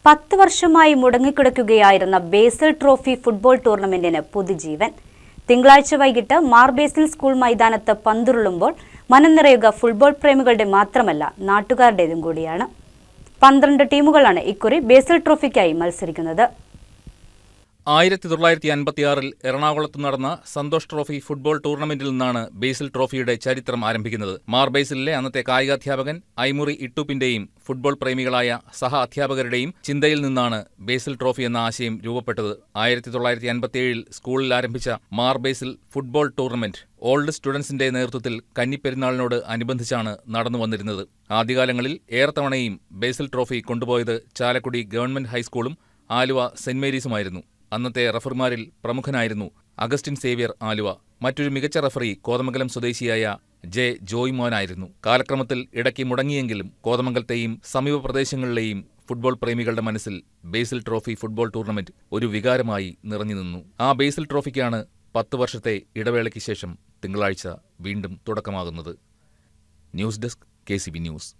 10 വർഷമായി മുടങ്ങിക്കിടക്കുകയായിരുന്ന ബേസിൽ trophy football ടൂർണമെന്റിന് പുതുജീവൻ. തിങ്കളാഴ്ച വൈകിട്ട് മാർ ബേസിൽ സ്കൂൾ മൈതാനത്ത് പന്തുരുളുമ്പോൾ മനം നിറയുക ഫുട്ബോൾ പ്രേമികളുടെ മാത്രമല്ല നാട്ടുകാരുടേതും കൂടിയാണ്. 12 ടീമുകളാണ് ഇക്കുറി ബേസിൽ ട്രോഫിക്കായി മത്സരിക്കുന്നത്. 1956-ൽ എറണാകുളത്ത് നടന്ന സന്തോഷ് ട്രോഫി ഫുട്ബോൾ ടൂർണമെന്റിൽ നിന്നാണ് ബേസിൽ ട്രോഫിയുടെ ചരിത്രം ആരംഭിക്കുന്നത്. മാർ ബേസിലിലെ അന്നത്തെ കായികാധ്യാപകൻ ഐമുറി ഇട്ടൂപ്പിന്റെയും ഫുട്ബോൾ പ്രേമികളായ സഹ അധ്യാപകരുടെയും ചിന്തയിൽ നിന്നാണ് ബേസിൽ ട്രോഫി എന്ന ആശയം രൂപപ്പെട്ടത്. 1957-ൽ സ്കൂളിൽ ആരംഭിച്ച മാർ ബേസിൽ ഫുട്ബോൾ ടൂർണമെന്റ് ഓൾഡ് സ്റ്റുഡൻസിന്റെ നേതൃത്വത്തിൽ കന്നിപ്പെരുന്നാളിനോട് അനുബന്ധിച്ചാണ് നടന്നുവന്നിരുന്നത്. ആദ്യകാലങ്ങളിൽ ഏറെ തവണയും ബേസിൽ ട്രോഫി കൊണ്ടുപോയത് ചാലക്കുടി ഗവൺമെന്റ് ഹൈസ്കൂളും ആലുവ സെന്റ് മേരീസുമായിരുന്നു. അന്നത്തെ റഫറിമാരിൽ പ്രമുഖനായിരുന്നു അഗസ്റ്റിൻ സേവ്യർ ആലുവ. മറ്റൊരു മികച്ച റഫറി കോതമംഗലം സ്വദേശിയായ ജെ ജോയ് മോനായിരുന്നു. കാലക്രമത്തിൽ ഇടയ്ക്ക് മുടങ്ങിയെങ്കിലും കോതമംഗലത്തെയും സമീപ പ്രദേശങ്ങളിലെയും ഫുട്ബോൾ പ്രേമികളുടെ മനസ്സിൽ ബേസിൽ ട്രോഫി ഫുട്ബോൾ ടൂർണമെന്റ് ഒരു വികാരമായി നിറഞ്ഞുനിന്നു. ആ ബേസിൽ ട്രോഫിക്കാണ് 10 വർഷത്തെ ഇടവേളയ്ക്ക് ശേഷം തിങ്കളാഴ്ച വീണ്ടും തുടക്കമാകുന്നത്. News desk KCB news.